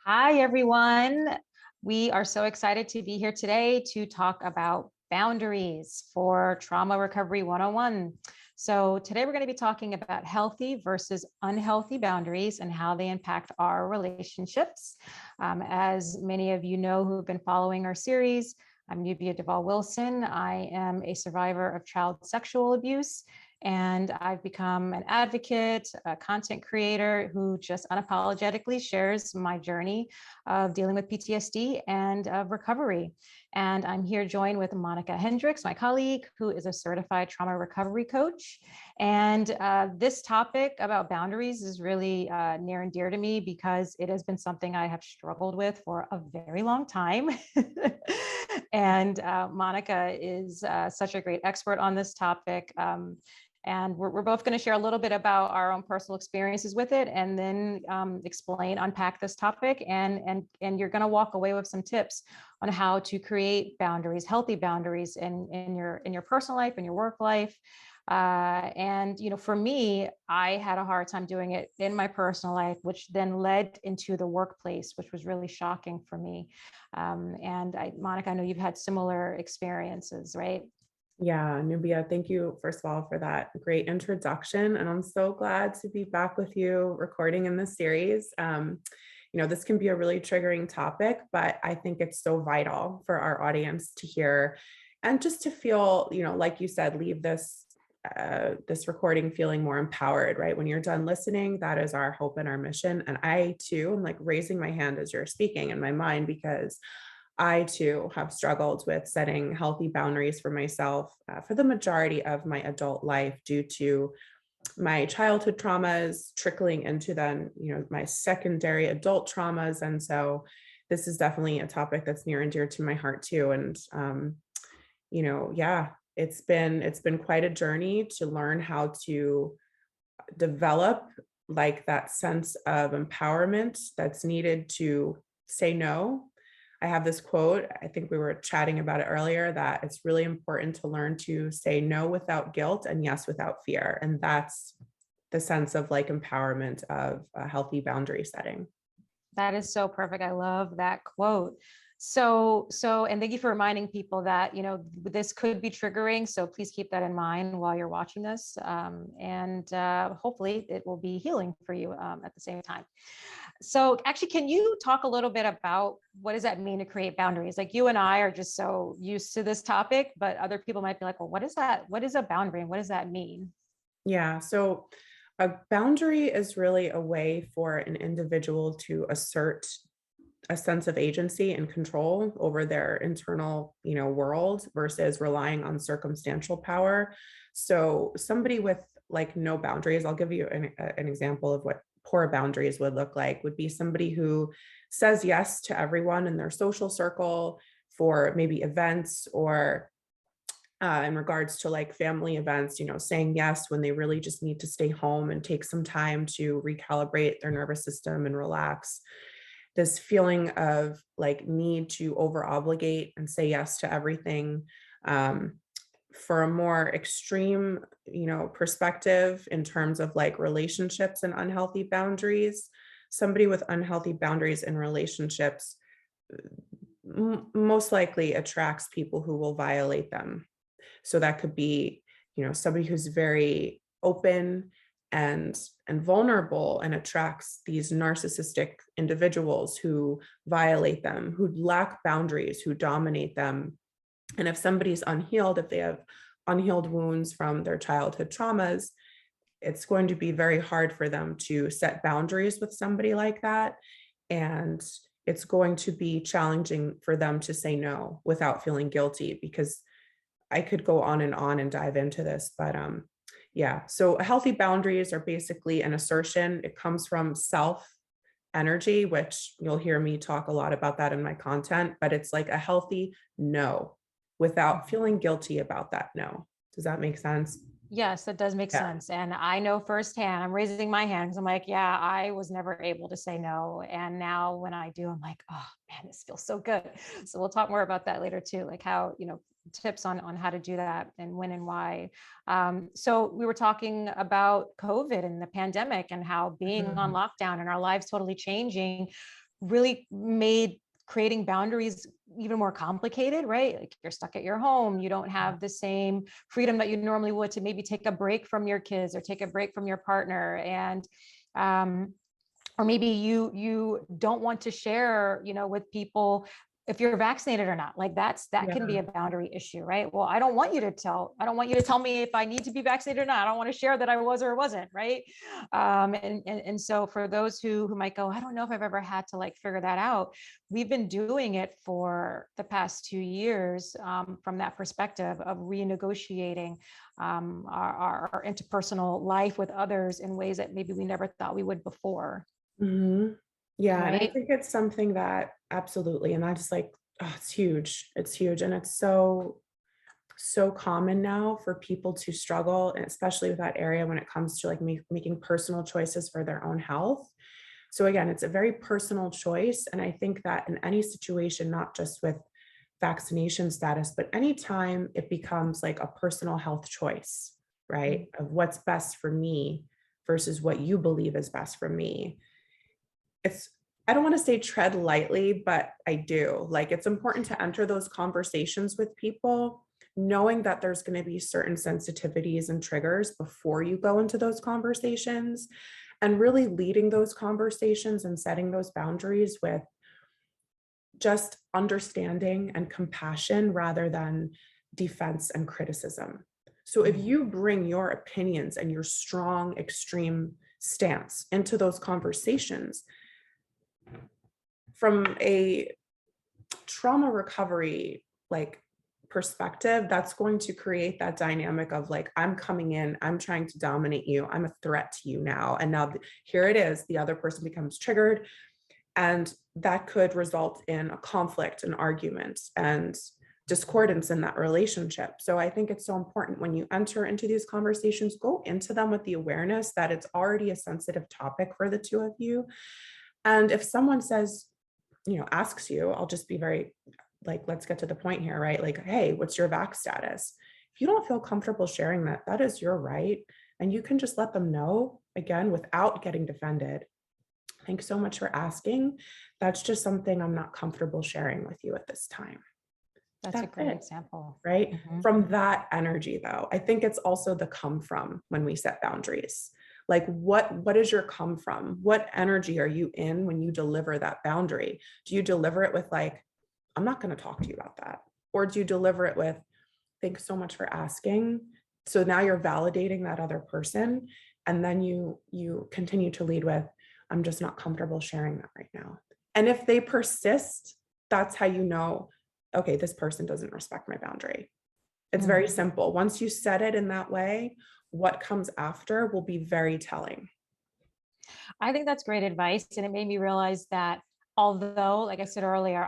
Hi, everyone. We are so excited to be here today to talk about boundaries for Trauma Recovery 101. So, today we're going to be talking about healthy versus unhealthy boundaries and how they impact our relationships. As many of you know who have been following our series, I'm Nubia Duvall Wilson. I am a survivor of child sexual abuse. And I've become an advocate, a content creator who just unapologetically shares my journey of dealing with PTSD and of recovery. And I'm here joined with Monika Hendrix, my colleague, who is a certified trauma recovery coach. And this topic about boundaries is really near and dear to me because it has been something I have struggled with for a very long time. And Monika is such a great expert on this topic. And we're both going to share a little bit about our own personal experiences with it, and then unpack this topic, and you're going to walk away with some tips on how to create boundaries, healthy boundaries in your personal life, in your work life. And for me, I had a hard time doing it in my personal life, which then led into the workplace, which was really shocking for me. Monika, I know you've had similar experiences, right? Yeah, Nubia, thank you, first of all, for that great introduction. And I'm so glad to be back with you recording in this series. This can be a really triggering topic, but I think it's so vital for our audience to hear and just to feel, like you said, leave this recording feeling more empowered, right? When you're done listening, that is our hope and our mission. And I too am like raising my hand as you're speaking in my mind, because I too have struggled with setting healthy boundaries for myself for the majority of my adult life due to my childhood traumas trickling into then, my secondary adult traumas. And so this is definitely a topic that's near and dear to my heart too. And, yeah, it's been quite a journey to learn how to develop like that sense of empowerment that's needed to say no. I have this quote, I think we were chatting about it earlier, that it's really important to learn to say no without guilt and yes without fear. And that's the sense of like empowerment of a healthy boundary setting. That is so perfect. I love that quote. And thank you for reminding people that, this could be triggering. So please keep that in mind while you're watching this. And hopefully it will be healing for you at the same time. So actually, can you talk a little bit about what does that mean to create boundaries? Like you and I are just so used to this topic, but other people might be like, well, what is that? What is a boundary and what does that mean? Yeah. So a boundary is really a way for an individual to assert a sense of agency and control over their internal, world versus relying on circumstantial power. So somebody with like no boundaries, I'll give you an example of what poor boundaries would look like, would be somebody who says yes to everyone in their social circle for maybe events or in regards to like family events, saying yes when they really just need to stay home and take some time to recalibrate their nervous system and relax. This feeling of like need to over obligate and say yes to everything. For a more extreme, perspective in terms of like relationships and unhealthy boundaries, somebody with unhealthy boundaries in relationships most likely attracts people who will violate them. So that could be, somebody who's very open and vulnerable and attracts these narcissistic individuals who violate them, who lack boundaries, who dominate them. And if somebody's unhealed, if they have unhealed wounds from their childhood traumas, it's going to be very hard for them to set boundaries with somebody like that. And it's going to be challenging for them to say no without feeling guilty, because I could go on and dive into this, but yeah. So healthy boundaries are basically an assertion. It comes from self energy, which you'll hear me talk a lot about that in my content, but it's like a healthy no without feeling guilty about that no. Does that make sense? Yes, that does make Yeah. sense. And I know firsthand, I'm raising my hand because I'm like, yeah, I was never able to say no. And now when I do, I'm like, oh man, this feels so good. So we'll talk more about that later too, like how, tips on how to do that and when and why. So we were talking about COVID and the pandemic and how being on Mhm. lockdown and our lives totally changing really made creating boundaries even more complicated, right? Like you're stuck at your home, you don't have the same freedom that you normally would to maybe take a break from your kids or take a break from your partner. And or maybe you don't want to share, with people if you're vaccinated or not. Like that can be Yeah. a boundary issue, right? Well, I don't want you to tell me if I need to be vaccinated or not. I don't want to share that I was or wasn't, right? And so for those who might go, I don't know if I've ever had to like figure that out. We've been doing it for the past 2 years, from that perspective of renegotiating our interpersonal life with others in ways that maybe we never thought we would before. Mhm. Yeah, and I Right. think it's something that absolutely, and that's like, oh, it's huge. It's huge, and it's so common now for people to struggle, and especially with that area when it comes to like making personal choices for their own health. So again, it's a very personal choice, and I think that in any situation, not just with vaccination status, but anytime it becomes like a personal health choice, right? Of what's best for me versus what you believe is best for me, it's, I don't want to say tread lightly, but I do. Like it's important to enter those conversations with people, knowing that there's going to be certain sensitivities and triggers before you go into those conversations, and really leading those conversations and setting those boundaries with just understanding and compassion rather than defense and criticism. So if Mhm. you bring your opinions and your strong, extreme stance into those conversations, from a trauma recovery like perspective, that's going to create that dynamic of like, I'm coming in, I'm trying to dominate you, I'm a threat to you now, and now here it is, the other person becomes triggered, and that could result in a conflict, an argument, and discordance in that relationship. So I think it's so important when you enter into these conversations, go into them with the awareness that it's already a sensitive topic for the two of you. And if someone says, asks you, I'll just be very like, let's get to the point here, right? Like, hey, what's your vax status? If you don't feel comfortable sharing that, that is your right. And you can just let them know again without getting defended. Thanks so much for asking. That's just something I'm not comfortable sharing with you at this time. That's a That's great it, example. right? Mhm. From that energy, though, I think it's also the come from when we set boundaries. Like what is your come from? What energy are you in when you deliver that boundary? Do you deliver it with like, I'm not going to talk to you about that? Or do you deliver it with, thanks so much for asking? So now you're validating that other person. And then you continue to lead with, I'm just not comfortable sharing that right now. And if they persist, that's how you know, okay, this person doesn't respect my boundary. It's very Mhm. simple. Once you set it in that way, what comes after will be very telling. I think that's great advice. And it made me realize that although, like I said earlier,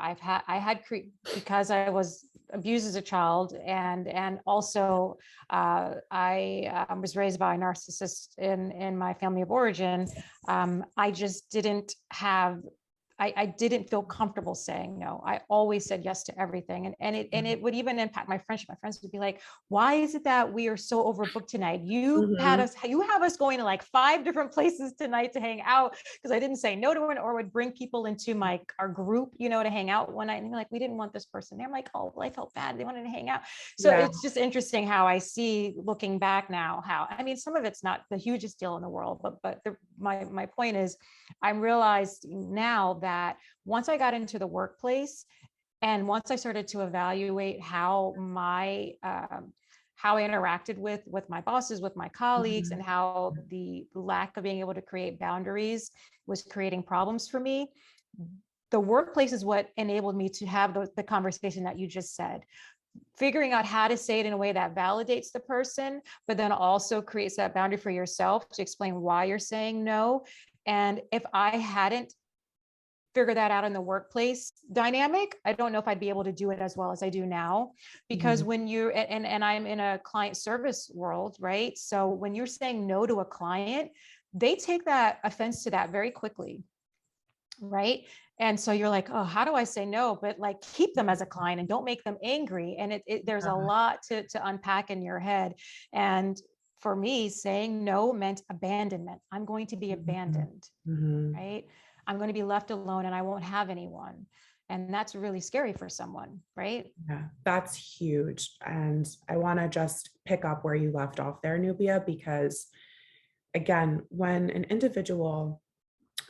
because I was abused as a child, and also I was raised by a narcissist in my family of origin. I just didn't have I didn't feel comfortable saying no. I always said yes to everything. And it would even impact my friendship. My friends would be like, why is it that we are so overbooked tonight? Mhm. You have us going to like 5 different places tonight to hang out because I didn't say no to it, or would bring people into our group, to hang out one night. And they're like, we didn't want this person there. I'm like, oh, well, I felt bad. They wanted to hang out. So Yeah. it's just interesting how I see, looking back now, how, I mean, some of it's not the hugest deal in the world, my point is, I'm realizing now that once I got into the workplace, and once I started to evaluate how I interacted with my bosses, with my colleagues, and Mhm. how the lack of being able to create boundaries was creating problems for me, the workplace is what enabled me to have the conversation that you just said, figuring out how to say it in a way that validates the person, but then also creates that boundary for yourself to explain why you're saying no. And if I hadn't figured that out in the workplace dynamic, I don't know if I'd be able to do it as well as I do now. Because Mhm. when you're, and I'm in a client service world, right? So when you're saying no to a client, they take that offense to that very quickly, right? And so you're like, oh, how do I say no, but like keep them as a client and don't make them angry? And there's a lot to unpack in your head. And for me, saying no meant abandonment. I'm going to be Mhm. abandoned, Mhm. right? I'm going to be left alone and I won't have anyone. And that's really scary for someone, right? Yeah, that's huge. And I want to just pick up where you left off there, Nubia, because again, when an individual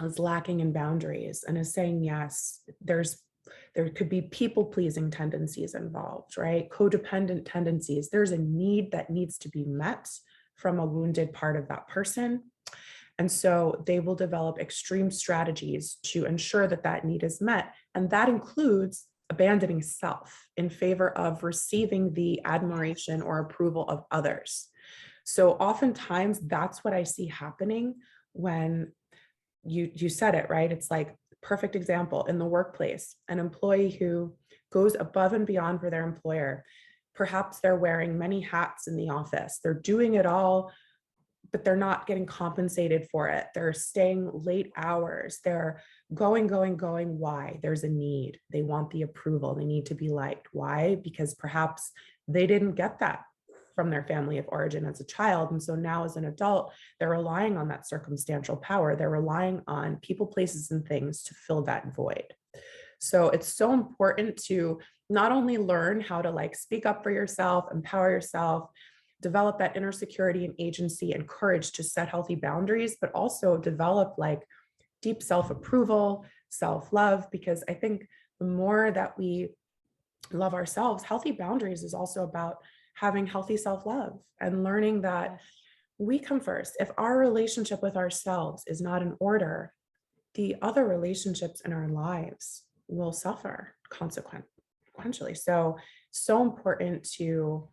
is lacking in boundaries and is saying yes, there could be people pleasing tendencies involved, right? Codependent tendencies. There's a need that needs to be met from a wounded part of that person. And so they will develop extreme strategies to ensure that that need is met. And that includes abandoning self in favor of receiving the admiration or approval of others. So oftentimes that's what I see happening when you said it, right? It's like perfect example in the workplace, an employee who goes above and beyond for their employer. Perhaps they're wearing many hats in the office. They're doing it all, but they're not getting compensated for it. They're staying late hours. They're going. Why? There's a need. They want the approval. They need to be liked. Why? Because perhaps they didn't get that from their family of origin as a child. And so now as an adult, they're relying on that circumstantial power. They're relying on people, places, and things to fill that void. So it's so important to not only learn how to like speak up for yourself, empower yourself, develop that inner security and agency and courage to set healthy boundaries, but also develop like deep self-approval, self-love, because I think the more that we love ourselves, healthy boundaries is also about having healthy self-love and learning that we come first. If our relationship with ourselves is not in order, the other relationships in our lives will suffer consequentially. So important to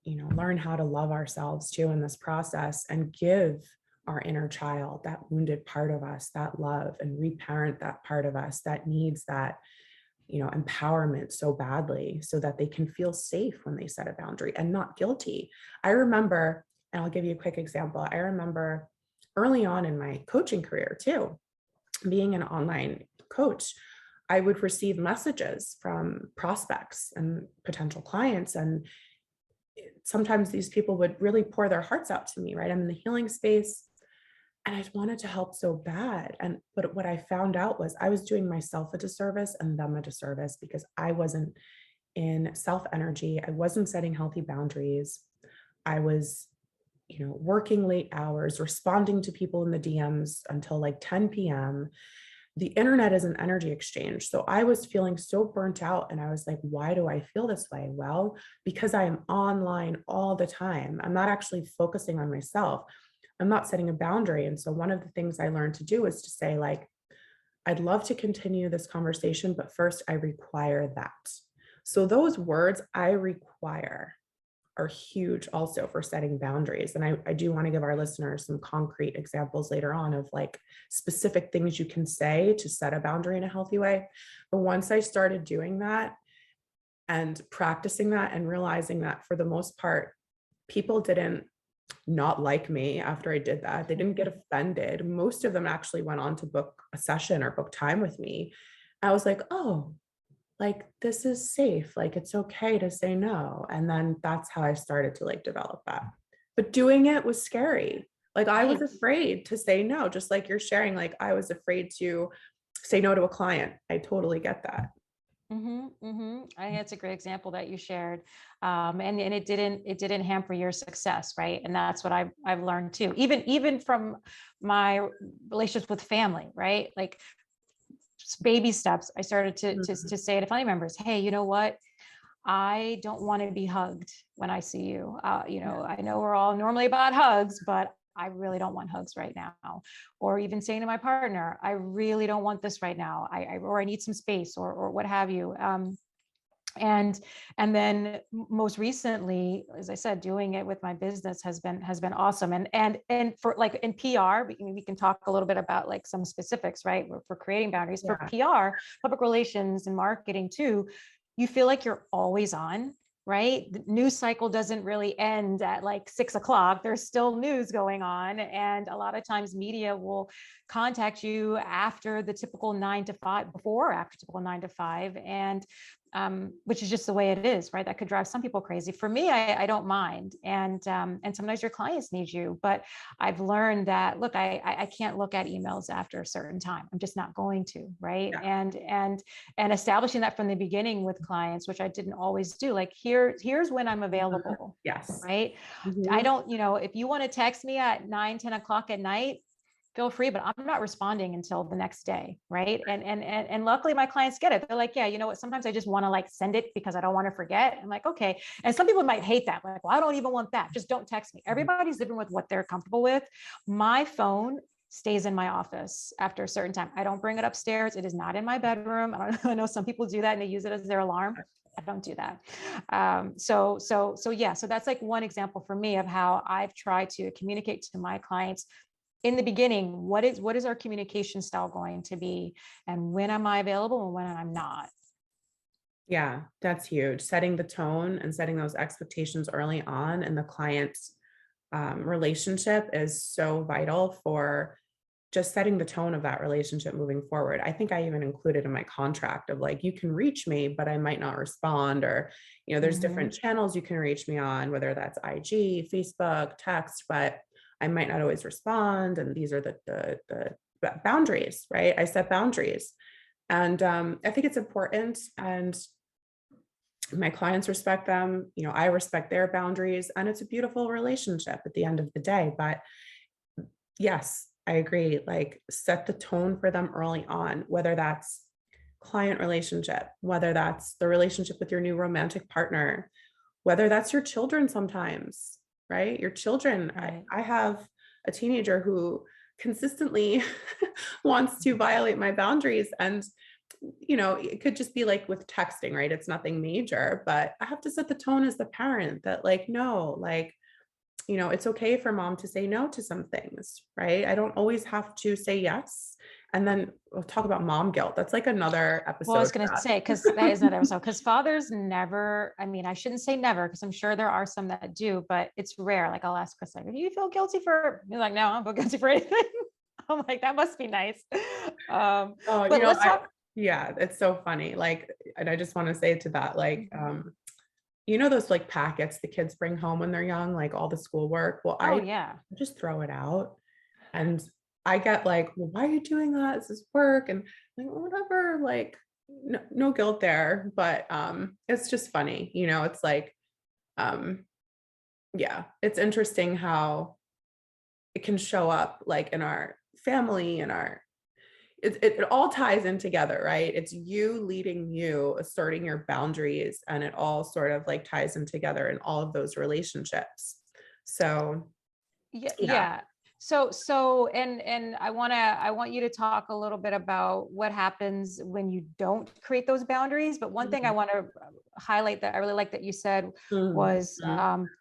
learn how to love ourselves too in this process and give our inner child, that wounded part of us, that love, and reparent that part of us that needs that empowerment so badly so that they can feel safe when they set a boundary and not guilty. I remember, and I'll give you a quick example. I remember early on in my coaching career too, being an online coach, I would receive messages from prospects and potential clients. And sometimes these people would really pour their hearts out to me, right? I'm in the healing space and I wanted to help so bad. But what I found out was I was doing myself a disservice and them a disservice because I wasn't in self energy. I wasn't setting healthy boundaries. I was, working late hours, responding to people in the DMs until like 10 p.m. The internet is an energy exchange. So I was feeling so burnt out and I was like, why do I feel this way? Well, because I am online all the time. I'm not actually focusing on myself. I'm not setting a boundary. And so one of the things I learned to do is to say like, I'd love to continue this conversation, but first I require that. So those words I require are huge also for setting boundaries. And I do want to give our listeners some concrete examples later on of like specific things you can say to set a boundary in a healthy way. But once I started doing that and practicing that and realizing that for the most part, people didn't not like me after I did that. They didn't get offended. Most of them actually went on to book a session or book time with me. I was like, oh, like this is safe. Like it's okay to say no. And then that's how I started to like develop that. But doing it was scary. Like I was afraid to say no, just like you're sharing, like I was afraid to say no to a client. I totally get that. I think that's a great example that you shared, and it didn't hamper your success, right? And that's what I've learned too, even from my relationships with family, right? Like baby steps. I started to say to family members, hey, you know what? I don't want to be hugged when I see you. I know we're all normally about hugs, but I really don't want hugs right now. Or even saying to my partner, I really don't want this right now. Or I need some space or what have you. And then most recently, as I said, doing it with my business has been awesome. And for like in PR, we can talk a little bit about like some specifics, right? For creating boundaries for PR, public relations and marketing too. You feel like you're always on, right? The news cycle doesn't really end at like 6 o'clock. There's still news going on. And a lot of times media will contact you after the typical 9 to 5, before or after typical 9 to 5. And which is just the way it is, right? That could drive some people crazy. For me, I don't mind. And sometimes your clients need you, but I've learned that, look, I can't look at emails after a certain time. I'm just not going to, right? Yeah. And establishing that from the beginning with clients, which I didn't always do, like here's when I'm available. Yes. Right. Mhm. I don't, if you want to text me at 9, 10 o'clock at night, feel free, but I'm not responding until the next day. Right. And luckily my clients get it. They're like, yeah, you know what? Sometimes I just want to like send it because I don't want to forget. I'm like, okay. And some people might hate that. Like, well, I don't even want that. Just don't text me. Everybody's living with what they're comfortable with. My phone stays in my office after a certain time. I don't bring it upstairs. It is not in my bedroom. I know some people do that and they use it as their alarm. I don't do that. So that's like one example for me of how I've tried to communicate to my clients in the beginning, what is our communication style going to be, and when am I available and when I'm not. Yeah, that's huge. Setting the tone and setting those expectations early on in the client's relationship is so vital for just setting the tone of that relationship moving forward. I think I even included in my contract of like, you can reach me, but I might not respond, or, there's different channels you can reach me on, whether that's IG, Facebook, text, but I might not always respond. And these are the boundaries, right? I set boundaries. And I think it's important, and my clients respect them. I respect their boundaries, and it's a beautiful relationship at the end of the day. But yes, I agree. Like, set the tone for them early on, whether that's client relationship, whether that's the relationship with your new romantic partner, whether that's your children sometimes, right? Your children. Right. I have a teenager who consistently wants to violate my boundaries. And, it could just be like with texting, right? It's nothing major, but I have to set the tone as the parent that like, no, like, it's okay for mom to say no to some things, right? I don't always have to say yes. And then we'll talk about mom guilt. That's like another episode. Well, I was going to say, because that is another episode, because fathers never, I mean, I shouldn't say never, because I'm sure there are some that do, but it's rare. Like I'll ask Chris, like, do you feel guilty for, he's like, no, I don't feel guilty for anything. I'm like, that must be nice. Oh, But let's talk. yeah, it's so funny. Like, and I just want to say to that, like, those like packets the kids bring home when they're young, like all the schoolwork. Well, Oh I yeah. just throw it out, and I get like, well, why are you doing that? This is work. And like, whatever, like, no guilt there. But it's just funny, it's like, yeah, it's interesting how it can show up like in our family and it all ties in together, right? It's you leading you, asserting your boundaries, and it all sort of like ties in together in all of those relationships. So Yeah. yeah. Yeah. And I want you to talk a little bit about what happens when you don't create those boundaries. But one thing I want to highlight that I really like that you said was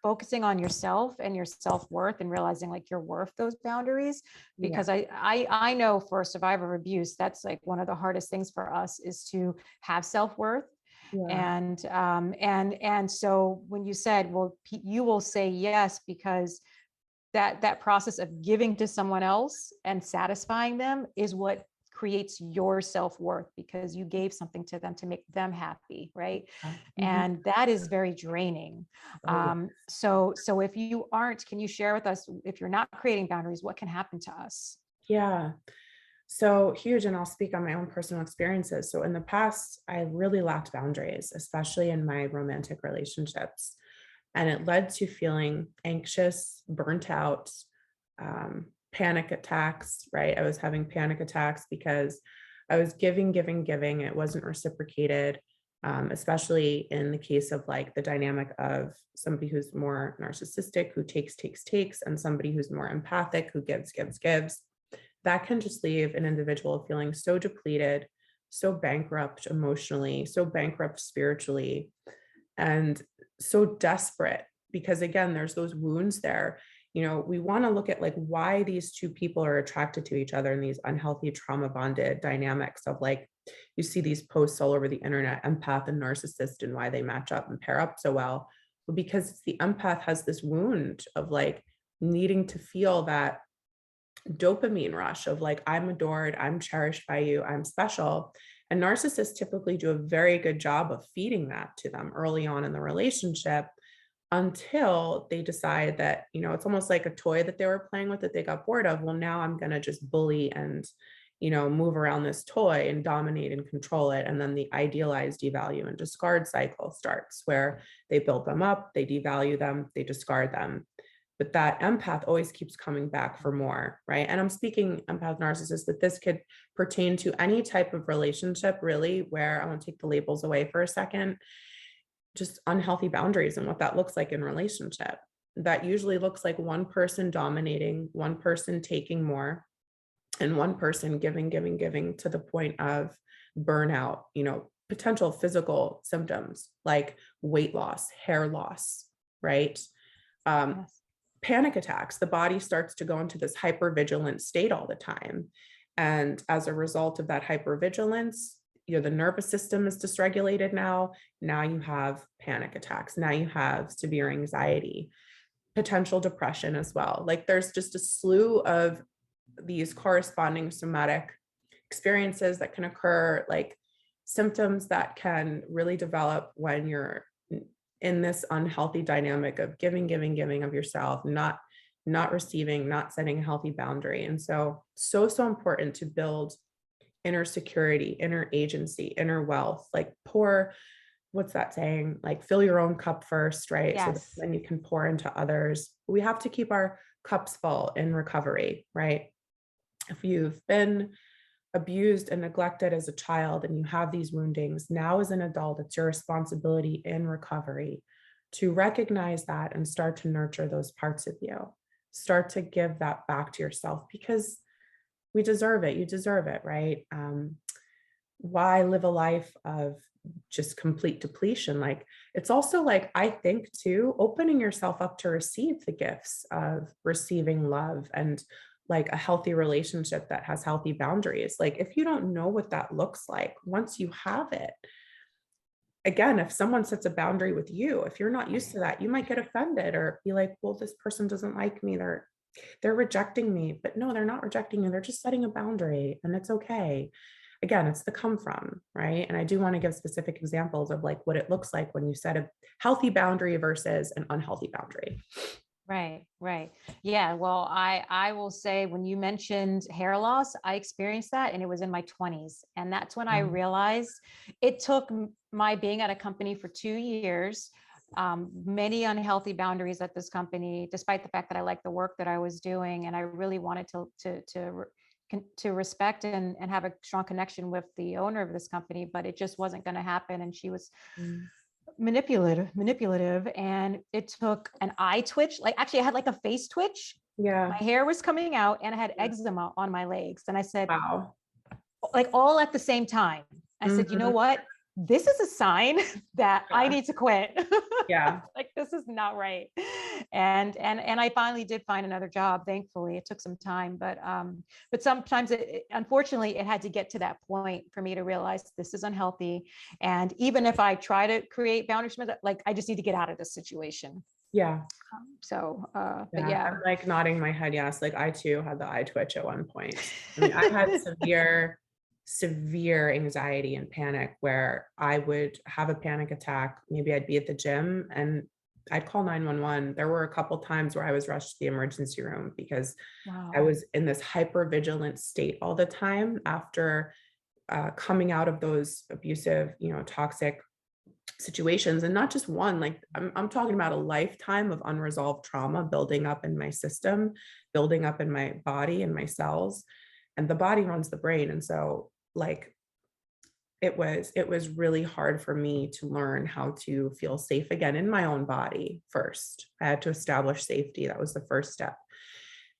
focusing on yourself and your self-worth, and realizing like you're worth those boundaries. Because I know for a survivor of abuse, that's like one of the hardest things for us is to have self-worth. Yeah. And so when you said, well, you will say yes because that process of giving to someone else and satisfying them is what creates your self-worth, because you gave something to them to make them happy, right? And that is very draining. So if you aren't, can you share with us, if you're not creating boundaries, what can happen to us? Yeah. So huge. And I'll speak on my own personal experiences. So in the past, I really lacked boundaries, especially in my romantic relationships. And it led to feeling anxious, burnt out, panic attacks, right? I was having panic attacks because I was giving. It wasn't reciprocated, especially in the case of like the dynamic of somebody who's more narcissistic, who takes, and somebody who's more empathic, who gives. That can just leave an individual feeling so depleted, so bankrupt emotionally, so bankrupt spiritually, and so desperate, because again, there's those wounds there. We want to look at like why these two people are attracted to each other in these unhealthy trauma bonded dynamics of like, you see these posts all over the internet, empath and narcissist, and why they match up and pair up so well. But because the empath has this wound of like needing to feel that dopamine rush of like, I'm adored, I'm cherished by you, I'm special. And narcissists typically do a very good job of feeding that to them early on in the relationship until they decide that, it's almost like a toy that they were playing with that they got bored of. Well, now I'm going to just bully and, move around this toy and dominate and control it. And then the idealize, devalue, and discard cycle starts where they build them up, they devalue them, they discard them. But that empath always keeps coming back for more, right? And I'm speaking empath narcissist, but this could pertain to any type of relationship, really, where I want to take the labels away for a second. Just unhealthy boundaries and what that looks like in relationship. That usually looks like one person dominating, one person taking more, and one person giving to the point of burnout, potential physical symptoms like weight loss, hair loss, right? Yes. Panic attacks. The body starts to go into this hypervigilant state all the time. And as a result of that hypervigilance, the nervous system is dysregulated now. Now you have panic attacks. Now you have severe anxiety, potential depression as well. Like there's just a slew of these corresponding somatic experiences that can occur, like symptoms that can really develop when you're in this unhealthy dynamic of giving of yourself, not receiving, not setting a healthy boundary. And so important to build inner security, inner agency, inner wealth, like what's that saying? Like fill your own cup first, right? So Yes. then you can pour into others. We have to keep our cups full in recovery, right? If you've been abused and neglected as a child and you have these woundings, now as an adult, it's your responsibility in recovery to recognize that and start to nurture those parts of you. Start to give that back to yourself because we deserve it. You deserve it, right? Why live a life of just complete depletion? Like it's also like, I think too, opening yourself up to receive the gifts of receiving love and like a healthy relationship that has healthy boundaries. Like if you don't know what that looks like, once you have it, again, if someone sets a boundary with you, if you're not used to that, you might get offended or be like, well, this person doesn't like me. They're rejecting me. But no, they're not rejecting you. They're just setting a boundary and it's okay. Again, it's the come from, right? And I do want to give specific examples of like what it looks like when you set a healthy boundary versus an unhealthy boundary. Right. Yeah. Well, I will say when you mentioned hair loss, I experienced that and it was in my 20s. And that's when I realized it took my being at a company for 2 years, many unhealthy boundaries at this company, despite the fact that I liked the work that I was doing. And I really wanted to respect and have a strong connection with the owner of this company, but it just wasn't going to happen. And she was manipulative, and it took an eye twitch. Like actually I had like a face twitch. Yeah. My hair was coming out and I had eczema on my legs. And I said, Wow. like all at the same time. I said, you know what? This is a sign that I need to quit. Yeah. Like this is not right. And I finally did find another job. Thankfully, it took some time, but sometimes unfortunately it had to get to that point for me to realize this is unhealthy. And even if I try to create boundaries, like I just need to get out of this situation. Yeah. But I'm yeah. like nodding my head. Yes. Like I too had the eye twitch at one point. I mean, I had severe anxiety and panic where I would have a panic attack. Maybe I'd be at the gym and I'd call 911. There were a couple times where I was rushed to the emergency room because I was in this hyper vigilant state all the time after coming out of those abusive, toxic situations. And not just one, like I'm talking about a lifetime of unresolved trauma building up in my system, building up in my body and my cells. And the body runs the brain. And so like it was really hard for me to learn how to feel safe again in my own body first. I had to establish safety. That was the first step.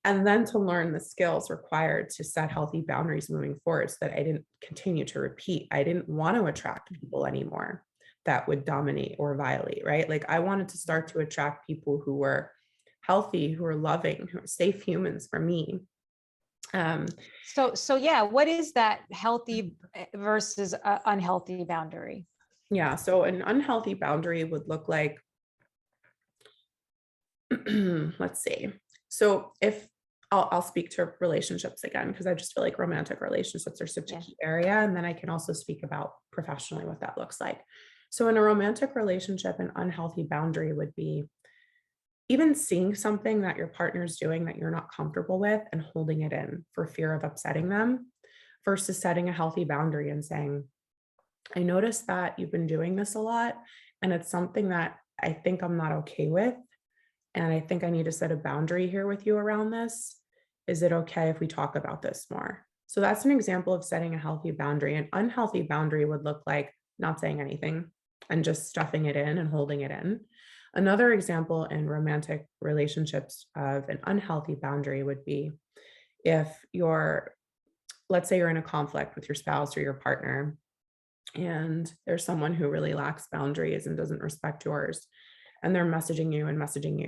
And then to learn the skills required to set healthy boundaries moving forward so that I didn't continue to repeat. I didn't want to attract people anymore that would dominate or violate, right? Like I wanted to start to attract people who were healthy, who were loving, who were safe humans for me. So yeah, what is that healthy versus unhealthy boundary? Yeah, so an unhealthy boundary would look like, let's see. So if I'll speak to relationships again, because I just feel like romantic relationships are such a Yeah. key area. And then I can also speak about professionally what that looks like. So in a romantic relationship, an unhealthy boundary would be even seeing something that your partner's doing that you're not comfortable with and holding it in for fear of upsetting them, versus setting a healthy boundary and saying, I noticed that you've been doing this a lot, and it's something that I think I'm not okay with. And I think I need to set a boundary here with you around this. Is it okay if we talk about this more? So that's an example of setting a healthy boundary. An unhealthy boundary would look like not saying anything and just stuffing it in and holding it in. Another example in romantic relationships of an unhealthy boundary would be if you're, let's say you're in a conflict with your spouse or your partner, and there's someone who really lacks boundaries and doesn't respect yours, and they're messaging you,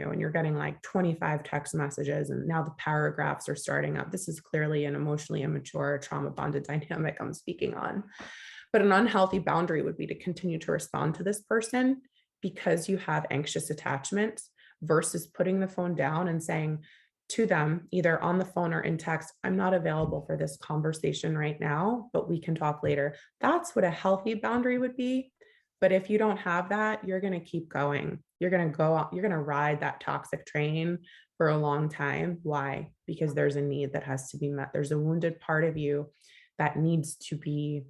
and you're getting like 25 text messages, and now the paragraphs are starting up. This is clearly an emotionally immature, trauma bonded dynamic I'm speaking on. But an unhealthy boundary would be to continue to respond to this person because you have anxious attachment, versus putting the phone down and saying to them, either on the phone or in text, I'm not available for this conversation right now, but we can talk later. That's what a healthy boundary would be. But if you don't have that, you're going to keep going. You're going to go out, you're going to ride that toxic train for a long time. Why? Because there's a need that has to be met. There's a wounded part of you that needs to be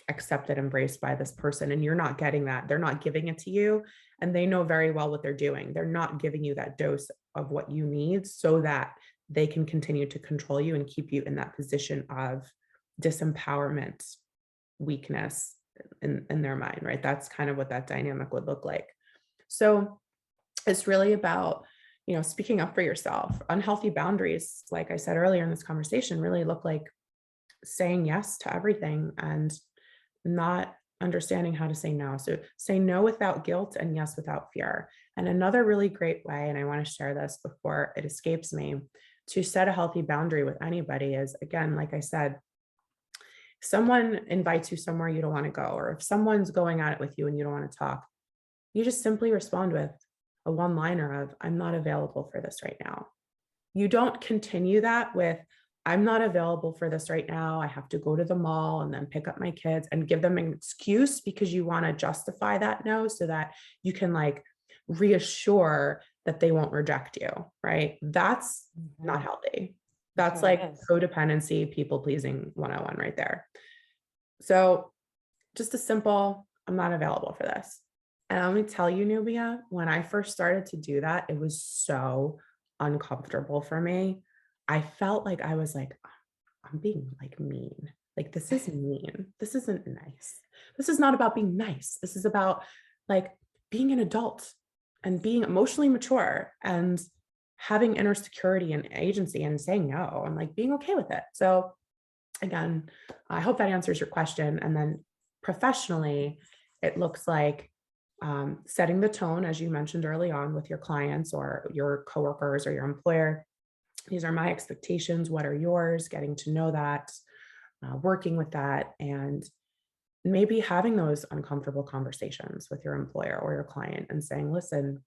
accepted, embraced by this person, and you're not getting that. They're not giving it to you, and they know very well what they're doing. They're not giving you that dose of what you need so that they can continue to control you and keep you in that position of disempowerment, weakness in their mind, right? That's kind of what that dynamic would look like. So it's really about, speaking up for yourself. Unhealthy boundaries, like I said earlier in this conversation, really look like saying yes to everything and not understanding how to say no. So say no without guilt and yes without fear. And another really great way, and I want to share this before it escapes me, to set a healthy boundary with anybody is, again, like I said, someone invites you somewhere you don't want to go, or if someone's going at it with you and you don't want to talk, you just simply respond with a one-liner of, I'm not available for this right now. You don't continue that with, I'm not available for this right now. I have to go to the mall and then pick up my kids, and give them an excuse because you want to justify that no, so that you can like reassure that they won't reject you, right? That's not healthy. That's what it like is. codependency, people pleasing 101 right there. So just a simple, I'm not available for this. And let me tell you, Nubia, when I first started to do that, it was so uncomfortable for me. I felt like I was like, I'm being like mean. Like, this is mean. This isn't nice. This is not about being nice. This is about like being an adult and being emotionally mature and having inner security and agency and saying no and like being okay with it. So again, I hope that answers your question. And then professionally, it looks like setting the tone, as you mentioned early on, with your clients or your coworkers or your employer. These are my expectations. What are yours? Getting to know that, working with that, and maybe having those uncomfortable conversations with your employer or your client and saying, listen,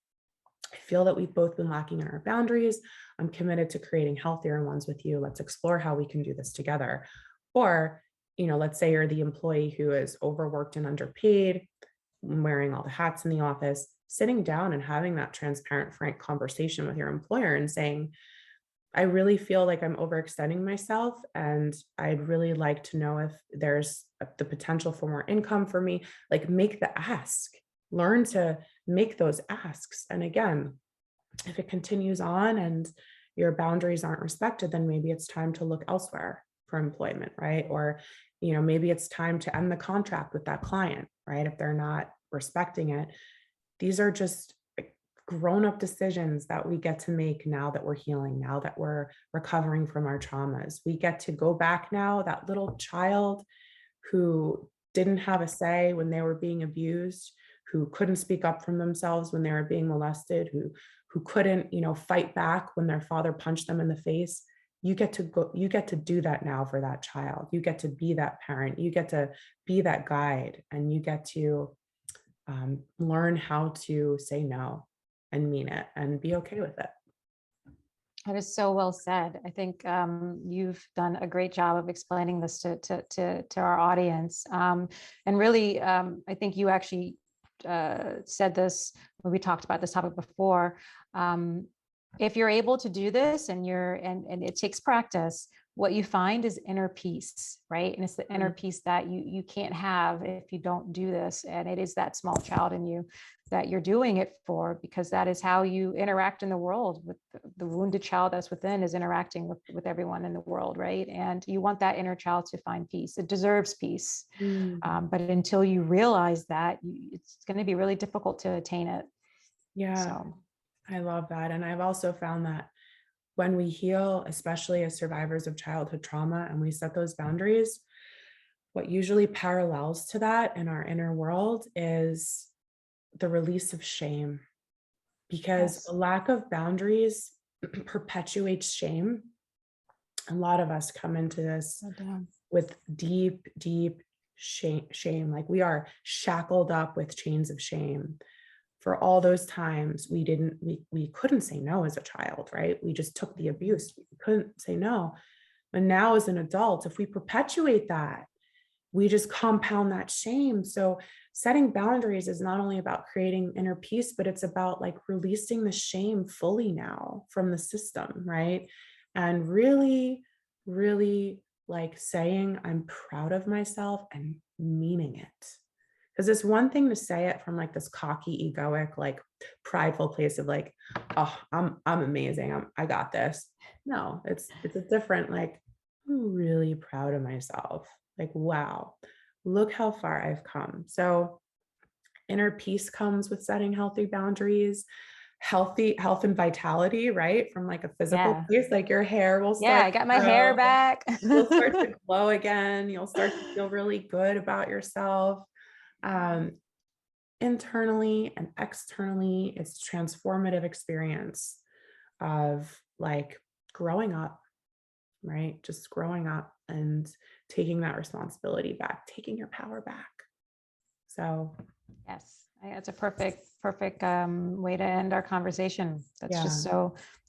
I feel that we've both been lacking in our boundaries. I'm committed to creating healthier ones with you. Let's explore how we can do this together. Or, let's say you're the employee who is overworked and underpaid, wearing all the hats in the office, sitting down and having that transparent, frank conversation with your employer and saying, I really feel like I'm overextending myself, and I'd really like to know if there's the potential for more income for me. Like, make the ask, learn to make those asks. And again, if it continues on and your boundaries aren't respected, then maybe it's time to look elsewhere for employment, right? Or, maybe it's time to end the contract with that client, right? If they're not respecting it. These are just grown-up decisions that we get to make now that we're healing, now that we're recovering from our traumas. We get to go back now, that little child who didn't have a say when they were being abused, who couldn't speak up for themselves when they were being molested, who couldn't, fight back when their father punched them in the face. You get to do that now for that child. You get to be that parent. You get to be that guide, and you get to learn how to say no and mean it and be okay with it. That is so well said. I think you've done a great job of explaining this to our audience. And really, I think you actually said this when we talked about this topic before. If you're able to do this and it takes practice, what you find is inner peace, right? And it's the inner peace that you can't have if you don't do this. And it is that small child in you that you're doing it for, because that is how you interact in the world. With the wounded child that's within is interacting with everyone in the world, right? And you want that inner child to find peace. It deserves peace. But until you realize that, it's going to be really difficult to attain it. Yeah, So I love that. And I've also found that when we heal, especially as survivors of childhood trauma, and we set those boundaries, what usually parallels to that in our inner world is the release of shame, because yes. a lack of boundaries perpetuates shame. A lot of us come into this with deep, deep shame. Like we are shackled up with chains of shame for all those times we couldn't say no as a child, right? We just took the abuse. We couldn't say no. But now as an adult, if we perpetuate that, we just compound that shame. So setting boundaries is not only about creating inner peace, but it's about like releasing the shame fully now from the system, right? And really, really like saying, I'm proud of myself and meaning it. Because it's one thing to say it from like this cocky, egoic, like prideful place of like, oh, I'm amazing. I got this. No, it's a different, like, I'm really proud of myself. Like, wow, look how far I've come. So inner peace comes with setting healthy boundaries, health and vitality, right? From like a physical Yeah. place, like your hair will Yeah. start I got to my hair grow. back. You'll start to glow again. You'll start to feel really good about yourself. Internally and externally, it's a transformative experience of like growing up, right? Just growing up and taking that responsibility back, taking your power back. So Yes, that's a perfect way to end our conversation. That's yeah, just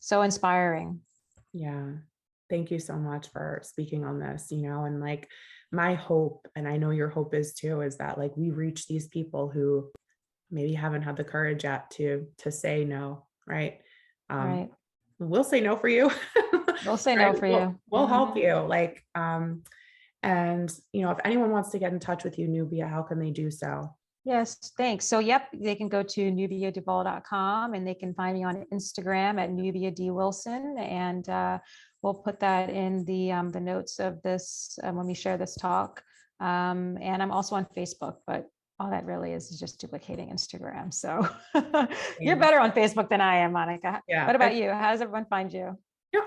so inspiring. yeah. Thank you so much for speaking on this, and like my hope, and I know your hope is too, is that like we reach these people who maybe haven't had the courage yet to say no, right? Right. We'll say no for you. We'll say Right? no for We'll, you. we'll help you. Like, and if anyone wants to get in touch with you, Nubia, how can they do so? Yes, thanks. So, yep, they can go to nubiaduval.com and they can find me on Instagram at Nubia D. Wilson. And we'll put that in the notes of this when we share this talk. And I'm also on Facebook, but all that really is just duplicating Instagram. So you're better on Facebook than I am, Monica. Yeah. What about you? How does everyone find you?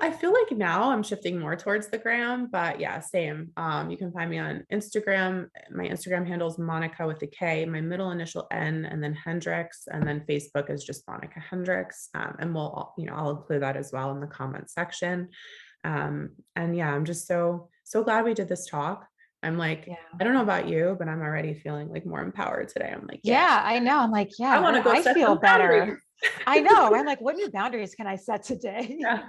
I feel like now I'm shifting more towards the gram, but yeah, same. You can find me on Instagram. My Instagram handle is Monika with a K, my middle initial N, and then Hendrix, and then Facebook is just Monika Hendrix. And I'll include that as well in the comment section. And yeah, I'm just so glad we did this talk. I'm like, Yeah. I don't know about you, but I'm already feeling like more empowered today. I'm like, Yeah, I know. I'm like, I yeah, want to go I set feel some boundaries. better. I know. I'm like, what new boundaries can I set today? Yeah.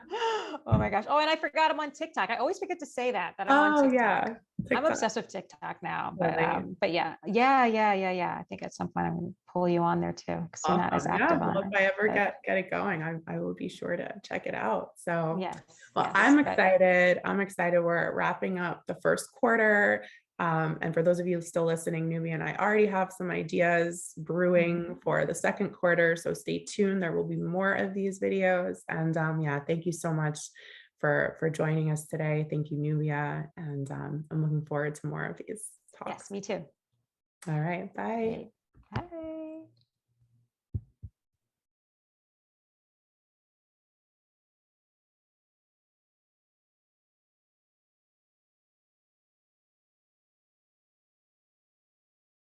Oh my gosh. Oh, and I forgot I'm on TikTok. I always forget to say that I'm on Oh TikTok. yeah. I'm TikTok. obsessed with TikTok now, Really. but yeah. I think at some point I'm gonna pull you on there too, because you're not as Awesome. Yeah. active on Well, if it. I ever But get it going, I will be sure to check it out. So, yes, well, yes. I'm But excited. I'm excited. We're wrapping up the first quarter. And for those of you still listening, Nubia and I already have some ideas brewing for the second quarter. So stay tuned. There will be more of these videos. And yeah, thank you so much for joining us today. Thank you, Nubia. And I'm looking forward to more of these talks. yes, me too. All right. Bye. Great.